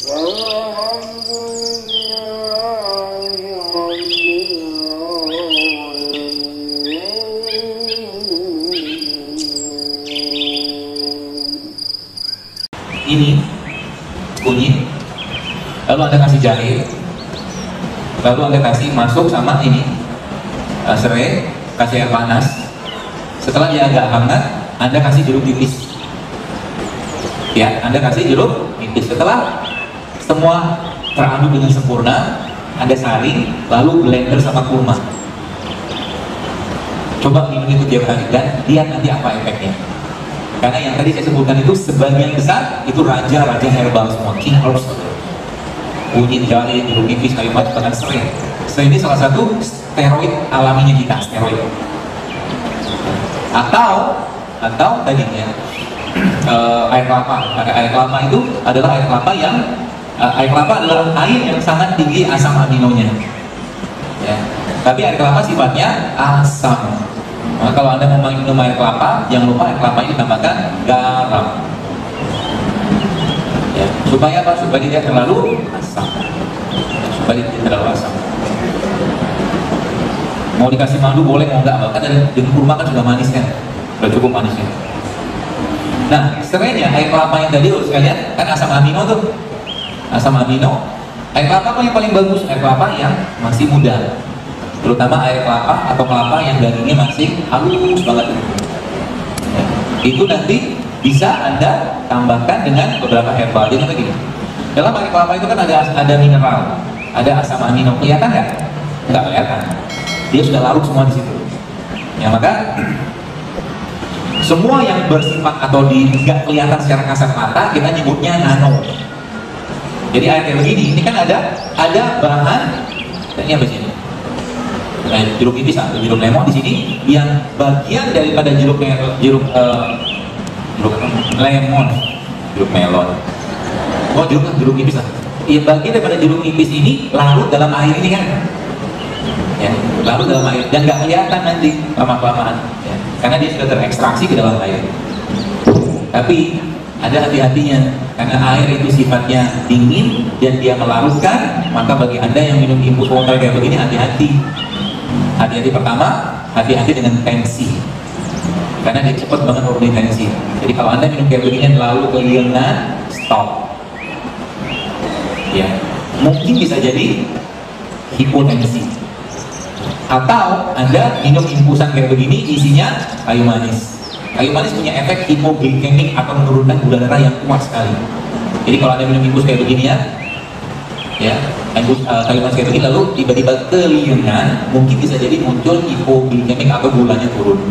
Ini kunyit, lalu Anda kasih jahe, lalu Anda kasih masuk sama ini serai, kasih air panas. Setelah dia agak hangat, Anda kasih jeruk nipis. Ya, Anda kasih jeruk nipis. Setelah semua teraduk dengan sempurna, Anda saring, lalu blender sama kurma. Coba minum itu tiap hari dan lihat nanti apa efeknya. Karena yang tadi saya sebutkan itu sebagian besar itu raja-raja herbal semua, king herbs. Kunyit, jahe, jeruk nipis, kayu manis, bahkan serai. Serai ini salah satu steroid alaminya kita, steroid. Atau tadinya air kelapa. Karena air kelapa itu adalah air kelapa yang air kelapa adalah air yang sangat tinggi asam aminonya. Ya. Tapi air kelapa sifatnya asam. Nah, kalau Anda mau minum air kelapa, jangan lupa air kelapa ini ditambahkan garam. Ya, supaya apa? Supaya tidak terlalu asam. Supaya tidak terlalu asam. Mau dikasih madu boleh, mau enggak? Bahkan dengan kurma kan sudah manis kan, sudah cukup manisnya. Nah, serainya air kelapa yang tadi sekalian kan asam amino tuh, asam amino. Air kelapa apa yang paling bagus? Air kelapa yang masih muda. Terutama air kelapa atau kelapa yang dagingnya masih halus banget. Ya. Itu nanti bisa Anda tambahkan dengan beberapa herbal. Jadi begini, dalam air kelapa itu kan ada mineral, ada asam amino. Kelihatan nggak? Nggak kelihatan. Dia sudah larut semua di situ. Ya, maka semua yang bersifat atau nggak kelihatan secara kasat mata kita nyebutnya nano. Jadi air kayak begini, ini kan ada bahan. Ini apa sih? Jeruk nipis atau jeruk lemon di sini yang bagian daripada jeruk lemon, jeruk melon. Oh, jeruk nipis. Iya, bagian daripada jeruk nipis ini larut dalam air ini kan. Ya, larut dalam air dan nggak kelihatan nanti lama-kelamaan. Ya, karena dia sudah terekstraksi ke dalam air. Tapi ada hati-hatinya, karena air itu sifatnya dingin dan dia melarutkan. Maka bagi Anda yang minum infus water kayak begini, hati-hati. Hati-hati, pertama, hati-hati dengan tensi, karena dia cepat banget nurunin tensi. Jadi kalau Anda minum kayak begini lalu keliengan, stop. Ya, mungkin bisa jadi hipotensi. Atau Anda minum infusan kayak begini isinya kayu manis. Kayu manis punya efek hipoglikemik atau menurunkan gula darah yang kuat sekali. Jadi kalau Anda minum infus kayak begini ya, kayu manis kayak begini lalu tiba-tiba keliengan, mungkin bisa jadi muncul hipoglikemik atau gulanya turun.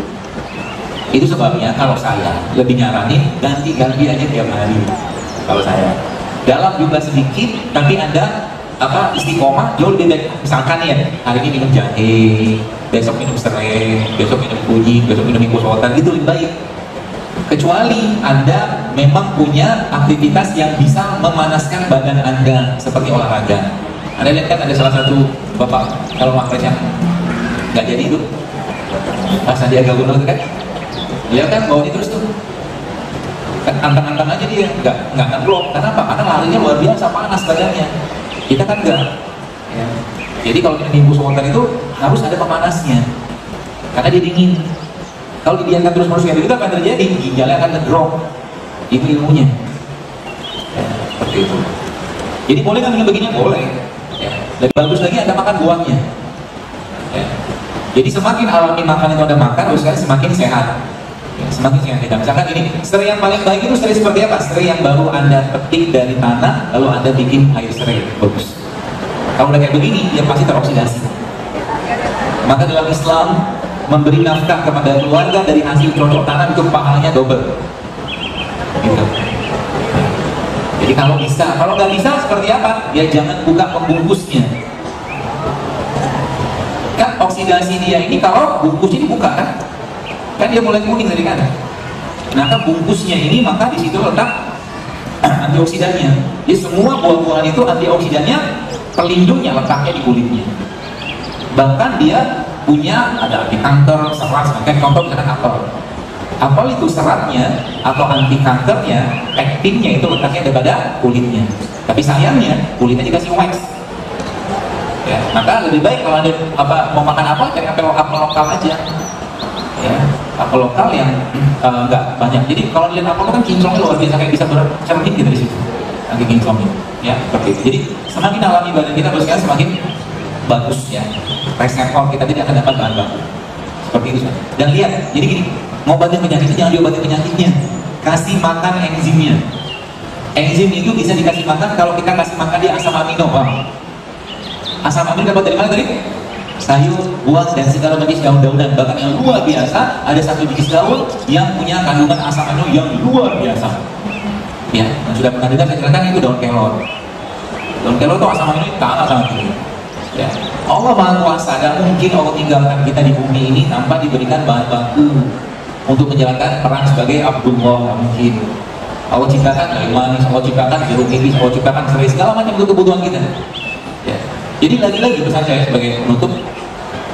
Itu sebabnya kalau saya lebih nyaranin ganti-ganti aja tiap hari. Kalau saya dalam jumlah sedikit, tapi Anda istiqomah jauh lebih baik. Misalkan ya, hari ini minum jahe, besok minum serai, besok minum kunyit, besok minum infus water, itu lebih baik. Kecuali Anda memang punya aktivitas yang bisa memanaskan badan Anda seperti olahraga. Anda lihat kan ada salah satu bapak kalau makres yang nggak jadi itu Pak Sandiaga Uno kan, dia kan bawa ini terus tuh kan antang-antang aja dia nggak ngeblok. Kenapa? Karena larinya luar biasa panas badannya. Kita kan enggak. Ya. Jadi kalau minum infus water itu harus ada pemanasnya, karena dia dingin. Kalau dibiarkan terus-menerus kayak begitu, apa yang terjadi? Ginjalnya akan ngedrop. Itu ilmunya. Ya, seperti itu. Jadi boleh kan minum begini? Boleh. Ya. Lebih bagus lagi Anda makan buahnya. Ya. Jadi semakin alami makan itu Anda makan, semakin sehat. Ya, semakin sehat. Misalkan ini, serai yang paling baik itu serai seperti apa? Serai yang baru Anda petik dari tanah, lalu Anda bikin air serai. Bagus. Kalau udah kayak begini, dia pasti teroksidasi. Maka dalam Islam, memberi nafkah kepada keluarga dari hasil cocok tanam itu pahalanya double. Gitu. Jadi kalau bisa, kalau nggak bisa seperti apa? Ya jangan buka pembungkusnya. Kan oksidasi dia ini kalau bungkusnya dibuka kan dia mulai kuning dari kanan. Nah kan bungkusnya ini maka di situ letak antioksidannya. Jadi semua buah-buahan itu antioksidannya, pelindungnya letaknya di kulitnya. Bahkan dia punya ada anti kanker, serat, sebagai contoh misalkan apel. Apel itu seratnya atau anti kankernya, pektinnya itu letaknya pada kulitnya. Tapi sayangnya kulitnya dikasih wax. Ya, maka lebih baik kalau ada mau makan apa, cari apel lokal aja. Ya, apel lokal yang nggak banyak. Jadi kalau lihat apel kan kinclongnya luar biasa, kayak bisa bercermin gitu di situ. Lagi kinclongnya, ya seperti itu. Jadi semakin alami badan kita bosnya semakin bagus ya. Reseptor kita tidak akan dapat bahan baku. Seperti itu. Dan lihat, jadi gini, ngobatin penyakitnya jangan diobati penyakitnya, kasih makan enzimnya. Enzim itu bisa dikasih makan kalau kita kasih makan dia asam amino, Bang. Asam amino dapat dari mana tadi? Sayur, buah, dan segala jenis daun-daunan. Bahkan yang luar biasa, ada satu jenis daun yang punya kandungan asam amino yang luar biasa. Ya, yang sudah pernah dengar saya ceritakan itu daun kelor. Daun kelor itu asam amino sangat tinggi. Ya, Allah Maha Kuasa, dan mungkin Allah tinggalkan kita di bumi ini tanpa diberikan bahan baku untuk menjalankan peran sebagai Abdullah. Mungkin Allah ciptakan kayu manis, Allah ciptakan jeruk nipis, Allah ciptakan serai, segala macam untuk kebutuhan kita. Ya. Jadi lagi-lagi pesan saya sebagai penutup,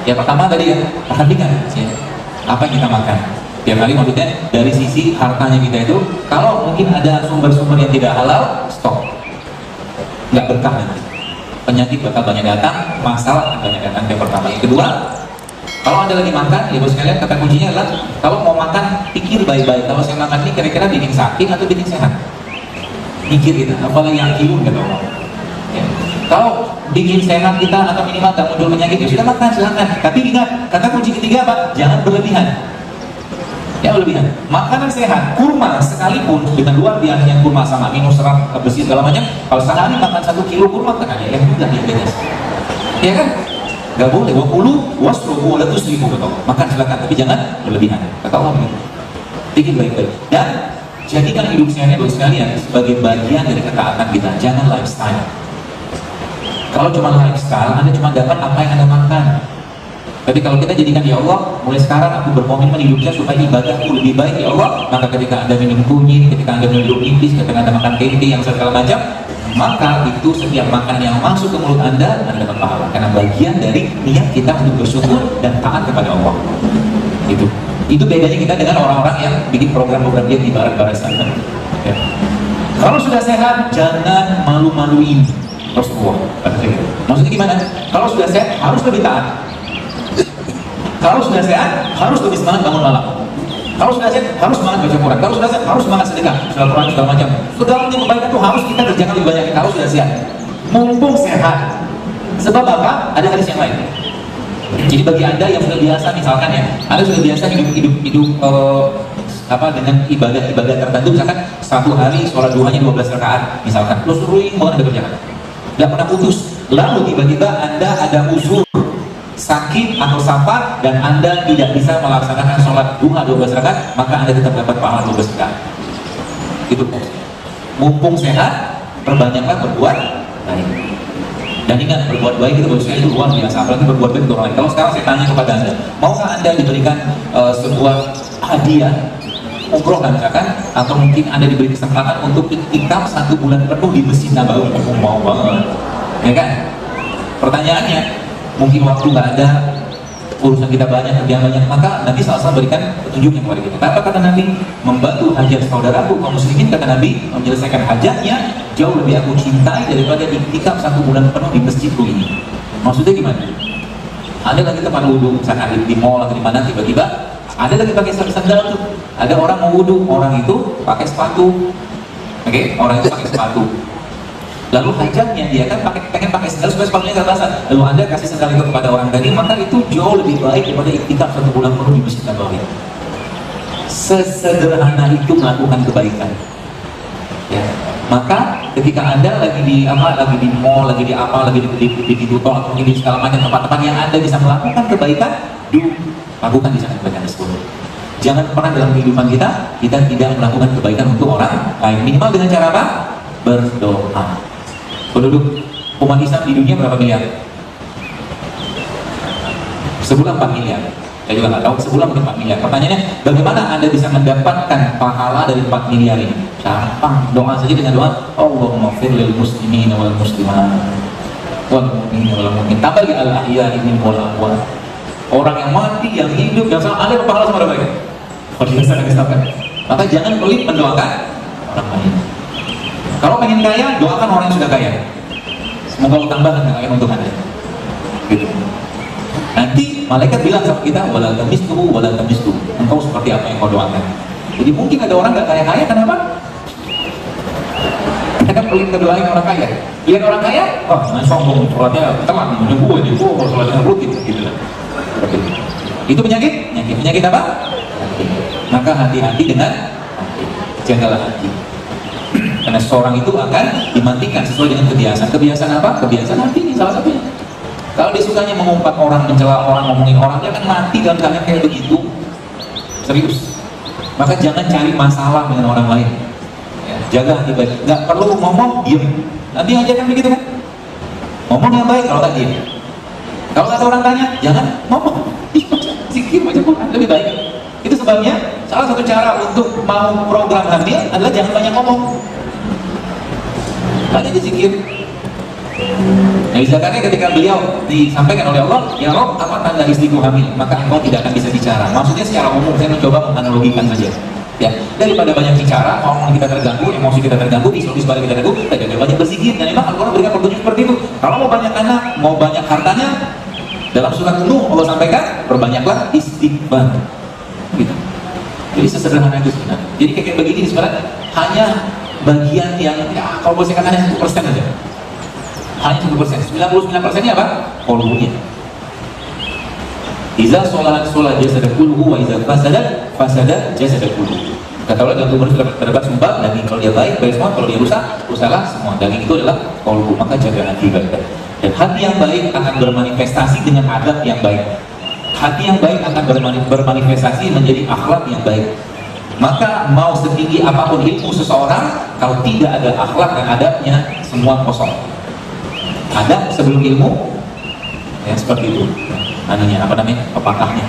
ya pertama tadi ya, perhatikan ya, apa yang kita makan. Tiap kali maksudnya dari sisi hartanya kita itu, kalau mungkin ada sumber-sumber yang tidak halal, stop. Nggak berkah nanti. Penyakit bakal banyak datang, masalah akan banyak datang. Yang pertama. Yang kedua, kalau Anda lagi makan, ya bos sekalian, kata kuncinya adalah kalau mau makan, pikir baik-baik. Kalau saya makan ini kira-kira bikin sakit atau bikin sehat? Mikir kita, apalagi yang kilun kata orang. Ya. Kalau bikin sehat kita atau minimal tak muncul penyakit, ya sudah makan, silakan. Tapi ingat, kata kunci ketiga apa? Jangan berlebihan. Ya berlebihan. Makanan sehat, kurma sekalipun dengan luar biasanya kurma sama amino, serat, besi segala macam. Kalau sehari makan 1 kilo kurma, kan ada yang mudah diabetes. Ya kan? Gak boleh, 20 wasrobu wala tusrifu betul. Makan silakan, tapi jangan berlebihan. Kata Allah begitu. Pikir baik-baik. Dan jadikan hidup sehatnya bagi sekalian sebagai bagian dari ketaatan kita. Jangan lifestyle. Kalau cuma lifestyle, Anda cuma dapat apa yang Anda makan. Tapi kalau kita jadikan, ya Allah, mulai sekarang aku berkomitmen hidupnya supaya ibadahku lebih baik, ya Allah. Maka ketika Anda minum kunyit, ketika Anda minum nipis, ketika Anda makan tempe yang segala macam, maka itu setiap makan yang masuk ke mulut Anda dapat pahala. Karena bagian dari niat kita untuk bersyukur dan taat kepada Allah. Itu bedanya kita dengan orang-orang yang bikin program-program dia di barat-barat sana. Ya. Kalau sudah sehat, jangan malu-maluin Rasulullah. Maksudnya gimana? Kalau sudah sehat, harus lebih taat. Kalau sudah sehat, harus lebih semangat bangun malam. Kalau sudah sehat, harus semangat baca Quran. Kalau sudah sehat, harus semangat sedekah, silaturahmi segala macam. Segala macam kebaikan itu harus kita kerjakan lebih banyak kalau sudah sehat. Mumpung sehat. Sebab apa? Ada hadis yang lain. Jadi bagi Anda yang sudah biasa, misalkan ya, Anda sudah biasa hidup dengan ibadah tertentu, misalkan satu hari sholat duhanya 12 rakaat, misalkan, lo suruhin mau Anda kerjakan, nggak pernah putus. Lalu tiba-tiba Anda ada uzur, sakit atau safar, dan Anda tidak bisa melaksanakan sholat duha 12 rakaat, maka Anda tetap dapat pahala 12 rakaat. Itu mumpung sehat, perbanyaklah berbuat baik. Dan ingat, berbuat baik itu bagusnya itu luar biasa, apalagi berbuat baik untuk orang lain. Kalau sekarang saya tanya kepada Anda, maukah Anda diberikan sebuah hadiah umroh kan misalkan, atau mungkin Anda diberi kesempatan untuk iktikaf 1 bulan penuh di Masjid Nabawi? Mau banget, ya kan? Pertanyaannya, mungkin waktu nggak ada, urusan kita banyak, kerjaan banyak, maka Nabi SAW berikan petunjuknya kepada kita. Apa kata Nabi? Membantu hajat saudaraku kaum muslimin, kata Nabi, menyelesaikan hajatnya jauh lebih aku cintai daripada iktikaf 1 bulan penuh di masjidku ini. Maksudnya gimana? Ada lagi tempat wudhu, misalkan di mall atau di mana, tiba-tiba ada lagi pakai sandal tuh. Ada orang mau wudhu, orang itu pakai sepatu. Oke, orang itu pakai sepatu. Lalu hajatnya dia kan pengen pakai sandal supaya sepatunya nggak basah. Lalu Anda kasih sandal itu kepada orang tadi, maka itu jauh lebih baik daripada iktikaf 1 bulan penuh di Masjid Nabawi. Sesederhana itu melakukan kebaikan. Ya. Maka ketika Anda lagi di mall, lagi di pintu tol, atau mungkin di segala macam tempat-tempat yang Anda bisa melakukan kebaikan, lakukan di sana kebaikan tersebut. Jangan pernah dalam kehidupan kita tidak melakukan kebaikan untuk orang lain. Minimal dengan cara apa? Berdoa. Penduduk umat Islam di dunia berapa miliar? Sebulan 4 miliar. Saya juga nggak tahu, sebulan mungkin 4 miliar. Pertanyaannya, bagaimana Anda bisa mendapatkan pahala dari 4 miliar ini? Gampang, doa saja dengan doa Allahumma firlil muslimin wal muslimat wal mu'minin wal mu'min. Tambah lagi al-ahya'i minhum wal amwat. Orang yang mati, yang hidup, yang sama, ada pahala sama mereka. Kalau kita sangat disatakan. Maka jangan pelit mendoakan orang lain. Kalau pengen kaya, doakan orang yang sudah kaya. Semoga Allah tambahkan kekayaan untuk Anda. Gitu. Nanti malaikat bilang sama kita, wala tamistuhu wala tamistuhu. Engkau seperti apa yang kau doakan. Jadi mungkin ada orang nggak kaya-kaya, kenapa? Kita kan perlu kita doain orang kaya. Lihat orang kaya, oh, sombong, sholatnya telat, menunggu aja, sholatnya rutin, gitu lah. Itu penyakit? Penyakit apa? Maka hati-hati dengan jagalah hati. Karena seorang itu akan dimantikan sesuai dengan kebiasaan. Kebiasaan apa? Kebiasaan hati ini salah satunya. Kalau dia sukanya mengumpat orang, mencela orang, ngomongin orang, dia akan mati dalam keadaan kayak begitu. Serius. Maka jangan cari masalah dengan orang lain. Ya, jaga hati baik. Nggak perlu ngomong, diem. Nanti ajarkan begitu kan? Ngomong yang baik kalau tak diem. Kalau ada orang tanya, jangan ngomong. Zikir baca Quran lebih baik. Itu sebabnya salah satu cara untuk mau program hamil adalah jangan banyak ngomong. Banyak zikir. Nabi Zakaria ketika beliau disampaikan oleh Allah, ya Rob, apa tanda istriku hamil? Maka engkau tidak akan bisa bicara. Maksudnya secara umum, saya mencoba menganalogikan saja. Ya, daripada banyak bicara, ngomong kita terganggu, emosi kita terganggu, psikologis kita terganggu, kita jangan banyak berzikir. Dan memang Al-Quran berikan petunjuk seperti itu. Kalau mau banyak anak, mau banyak hartanya, dalam surat Nuh Allah sampaikan, perbanyaklah istighfar. Gitu. Jadi sesederhana itu sebenarnya. Jadi kayak begini sebenarnya hanya bagian yang, ya, kalau boleh saya katakan 1% aja. Hanya 1%. 99%-nya apa? Kolbunya. Iza sholat jasad kulluhu wa iza fasada jasad kulluhu. Kata Allah dalam tubuh sudah terdapat sumpah daging, kalau dia baik semua, kalau dia rusaklah semua. Daging itu adalah kolbu, maka jaga hati baik. Dan hati yang baik akan bermanifestasi dengan adab yang baik. Hati yang baik akan bermanifestasi menjadi akhlak yang baik. Maka mau setinggi apapun ilmu seseorang, kalau tidak ada akhlak dan adabnya, semua kosong. Adab sebelum ilmu, ya seperti itu. Anunya apa namanya? Pepatahnya.